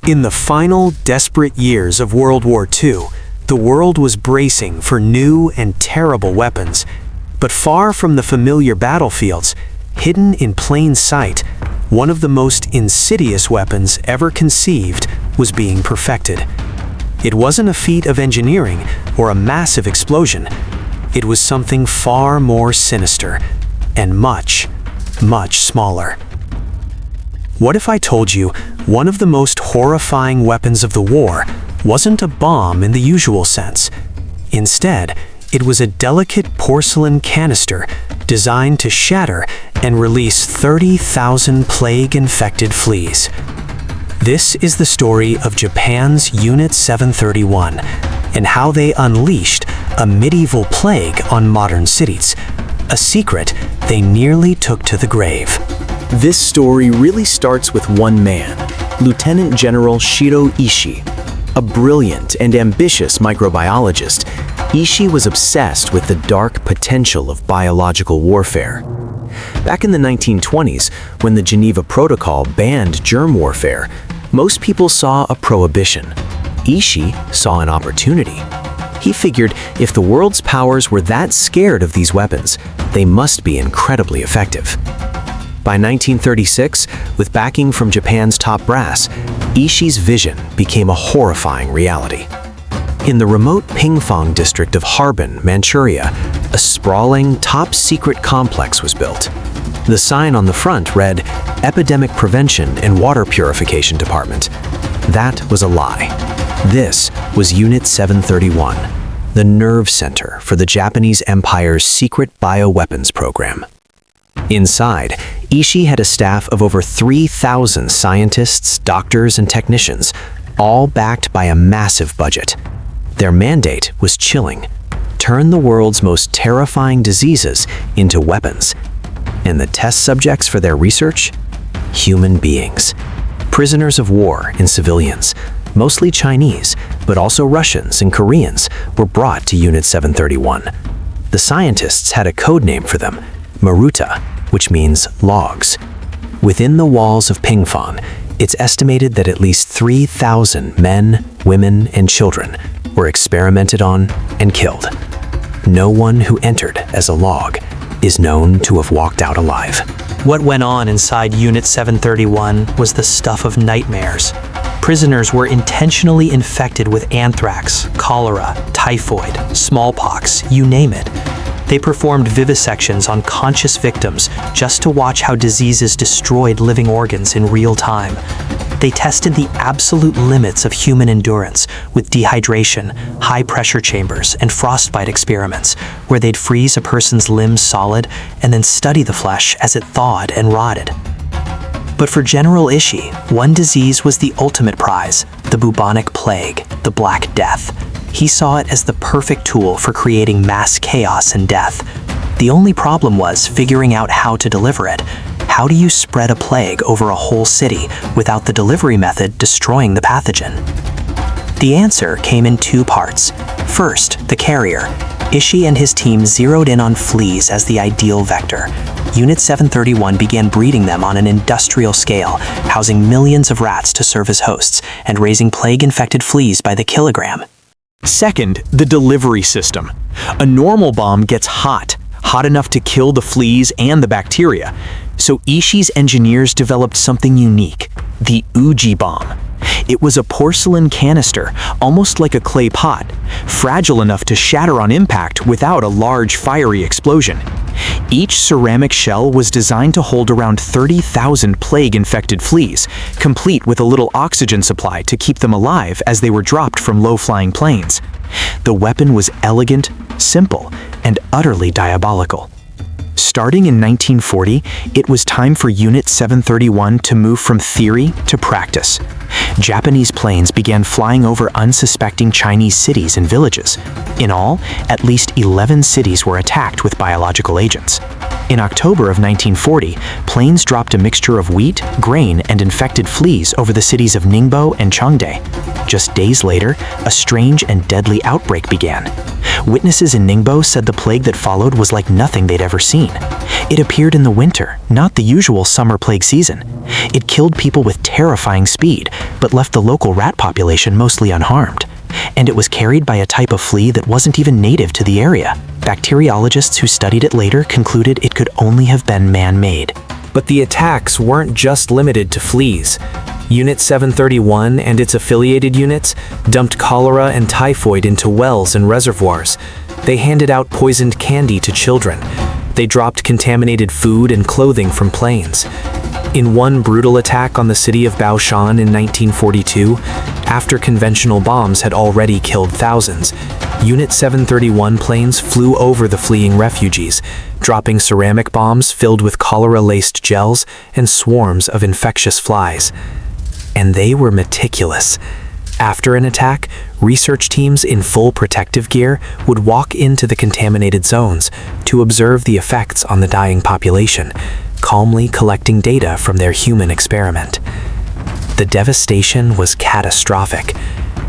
In the final, desperate years of World War II, the world was bracing for new and terrible weapons. But far from the familiar battlefields, hidden in plain sight, one of the most insidious weapons ever conceived was being perfected. It wasn't a feat of engineering or a massive explosion. It was something far more sinister and much, much smaller. What if I told you one of the most horrifying weapons of the war wasn't a bomb in the usual sense? Instead, it was a delicate porcelain canister designed to shatter and release 30,000 plague-infected fleas. This is the story of Japan's Unit 731 and how they unleashed a medieval plague on modern cities, a secret they nearly took to the grave. This story really starts with one man, Lieutenant General Shirō Ishii. A brilliant and ambitious microbiologist, Ishii was obsessed with the dark potential of biological warfare. Back in the 1920s, when the Geneva Protocol banned germ warfare, most people saw a prohibition. Ishii saw an opportunity. He figured if the world's powers were that scared of these weapons, they must be incredibly effective. By 1936, with backing from Japan's top brass, Ishii's vision became a horrifying reality. In the remote Pingfang district of Harbin, Manchuria, a sprawling, top-secret complex was built. The sign on the front read, "Epidemic Prevention and Water Purification Department." That was a lie. This was Unit 731, the nerve center for the Japanese Empire's secret bioweapons program. Inside, Ishii had a staff of over 3,000 scientists, doctors, and technicians, all backed by a massive budget. Their mandate was chilling: turn the world's most terrifying diseases into weapons. And the test subjects for their research? Human beings. Prisoners of war and civilians, mostly Chinese, but also Russians and Koreans, were brought to Unit 731. The scientists had a code name for them, Maruta, which means logs. Within the walls of Pingfang, it's estimated that at least 3,000 men, women, and children were experimented on and killed. No one who entered as a log is known to have walked out alive. What went on inside Unit 731 was the stuff of nightmares. Prisoners were intentionally infected with anthrax, cholera, typhoid, smallpox, you name it. They performed vivisections on conscious victims just to watch how diseases destroyed living organs in real time. They tested the absolute limits of human endurance with dehydration, high-pressure chambers, and frostbite experiments, where they'd freeze a person's limbs solid and then study the flesh as it thawed and rotted. But for General Ishii, one disease was the ultimate prize, the bubonic plague, the Black Death. He saw it as the perfect tool for creating mass chaos and death. The only problem was figuring out how to deliver it. How do you spread a plague over a whole city without the delivery method destroying the pathogen? The answer came in two parts. First, the carrier. Ishii and his team zeroed in on fleas as the ideal vector. Unit 731 began breeding them on an industrial scale, housing millions of rats to serve as hosts and raising plague-infected fleas by the kilogram. Second, the delivery system. A normal bomb gets hot enough to kill the fleas and the bacteria. So Ishii's engineers developed something unique, the Uji bomb. It was a porcelain canister, almost like a clay pot, fragile enough to shatter on impact without a large fiery explosion. Each ceramic shell was designed to hold around 30,000 plague-infected fleas, complete with a little oxygen supply to keep them alive as they were dropped from low-flying planes. The weapon was elegant, simple, and utterly diabolical. Starting in 1940, it was time for Unit 731 to move from theory to practice. Japanese planes began flying over unsuspecting Chinese cities and villages. In all, at least 11 cities were attacked with biological agents. In October of 1940, planes dropped a mixture of wheat, grain, and infected fleas over the cities of Ningbo and Chengde. Just days later, a strange and deadly outbreak began. Witnesses in Ningbo said the plague that followed was like nothing they'd ever seen. It appeared in the winter, not the usual summer plague season. It killed people with terrifying speed, but left the local rat population mostly unharmed. And it was carried by a type of flea that wasn't even native to the area. Bacteriologists who studied it later concluded it could only have been man-made. But the attacks weren't just limited to fleas. Unit 731 and its affiliated units dumped cholera and typhoid into wells and reservoirs. They handed out poisoned candy to children. They dropped contaminated food and clothing from planes. In one brutal attack on the city of Baoshan in 1942, after conventional bombs had already killed thousands, Unit 731 planes flew over the fleeing refugees, dropping ceramic bombs filled with cholera-laced gels and swarms of infectious flies. And they were meticulous. After an attack, research teams in full protective gear would walk into the contaminated zones to observe the effects on the dying population, calmly collecting data from their human experiment. The devastation was catastrophic.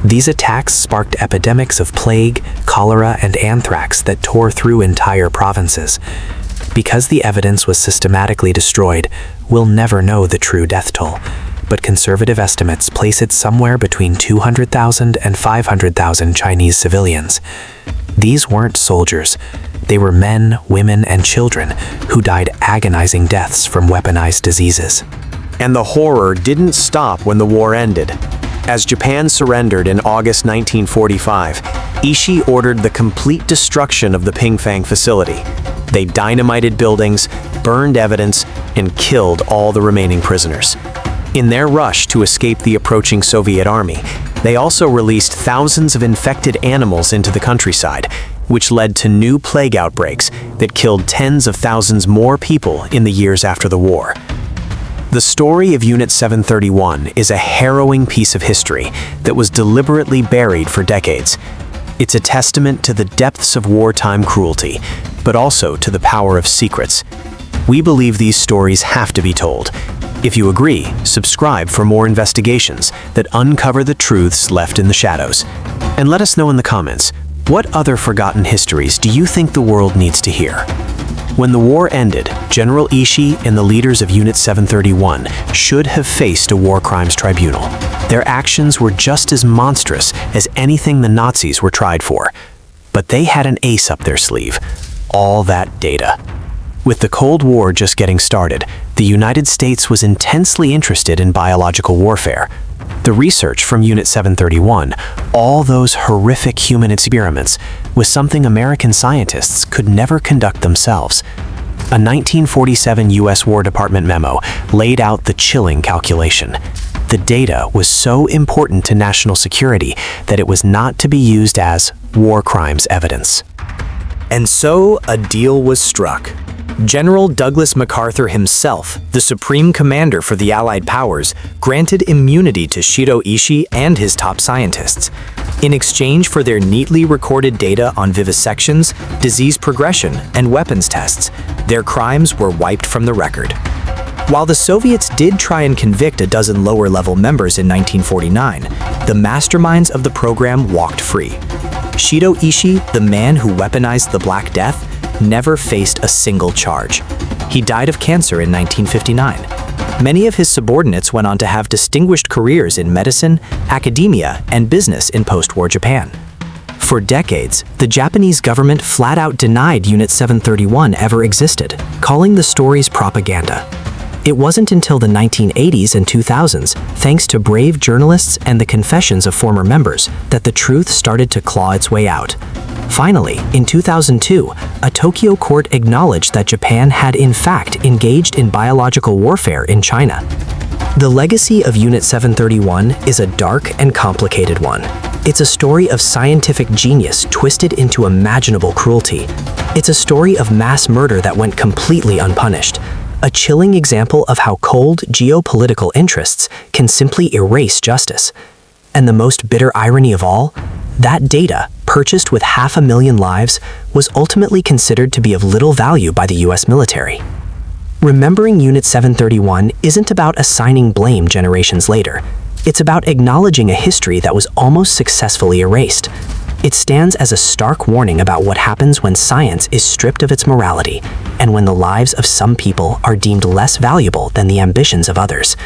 These attacks sparked epidemics of plague, cholera, and anthrax that tore through entire provinces. Because the evidence was systematically destroyed, we'll never know the true death toll, but conservative estimates place it somewhere between 200,000 and 500,000 Chinese civilians. These weren't soldiers. They were men, women, and children who died agonizing deaths from weaponized diseases. And the horror didn't stop when the war ended. As Japan surrendered in August 1945, Ishii ordered the complete destruction of the Pingfang facility. They dynamited buildings, burned evidence, and killed all the remaining prisoners. In their rush to escape the approaching Soviet army, they also released thousands of infected animals into the countryside, which led to new plague outbreaks that killed tens of thousands more people in the years after the war. The story of Unit 731 is a harrowing piece of history that was deliberately buried for decades. It's a testament to the depths of wartime cruelty, but also to the power of secrets. We believe these stories have to be told. If you agree, subscribe for more investigations that uncover the truths left in the shadows. And let us know in the comments, what other forgotten histories do you think the world needs to hear? When the war ended, General Ishii and the leaders of Unit 731 should have faced a war crimes tribunal. Their actions were just as monstrous as anything the Nazis were tried for. But they had an ace up their sleeve: all that data. With the Cold War just getting started, the United States was intensely interested in biological warfare. The research from Unit 731, all those horrific human experiments, was something American scientists could never conduct themselves. A 1947 U.S. War Department memo laid out the chilling calculation. The data was so important to national security that it was not to be used as war crimes evidence. And so a deal was struck. General Douglas MacArthur himself, the supreme commander for the Allied powers, granted immunity to Shirō Ishii and his top scientists. In exchange for their neatly recorded data on vivisections, disease progression, and weapons tests, their crimes were wiped from the record. While the Soviets did try and convict a dozen lower-level members in 1949, the masterminds of the program walked free. Shirō Ishii, the man who weaponized the Black Death, never faced a single charge. He died of cancer in 1959. Many of his subordinates went on to have distinguished careers in medicine, academia, and business in post-war Japan. For decades, the Japanese government flat-out denied Unit 731 ever existed, calling the stories propaganda. It wasn't until the 1980s and 2000s, thanks to brave journalists and the confessions of former members, that the truth started to claw its way out. Finally, in 2002, a Tokyo court acknowledged that Japan had in fact engaged in biological warfare in China. The legacy of Unit 731 is a dark and complicated one. It's a story of scientific genius twisted into imaginable cruelty. It's a story of mass murder that went completely unpunished. A chilling example of how cold geopolitical interests can simply erase justice. And the most bitter irony of all, that data, purchased with 500,000 lives, was ultimately considered to be of little value by the US military. Remembering Unit 731 isn't about assigning blame generations later. It's about acknowledging a history that was almost successfully erased. It stands as a stark warning about what happens when science is stripped of its morality, and when the lives of some people are deemed less valuable than the ambitions of others.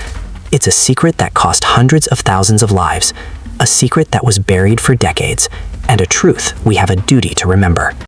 It's a secret that cost hundreds of thousands of lives, a secret that was buried for decades, and a truth we have a duty to remember.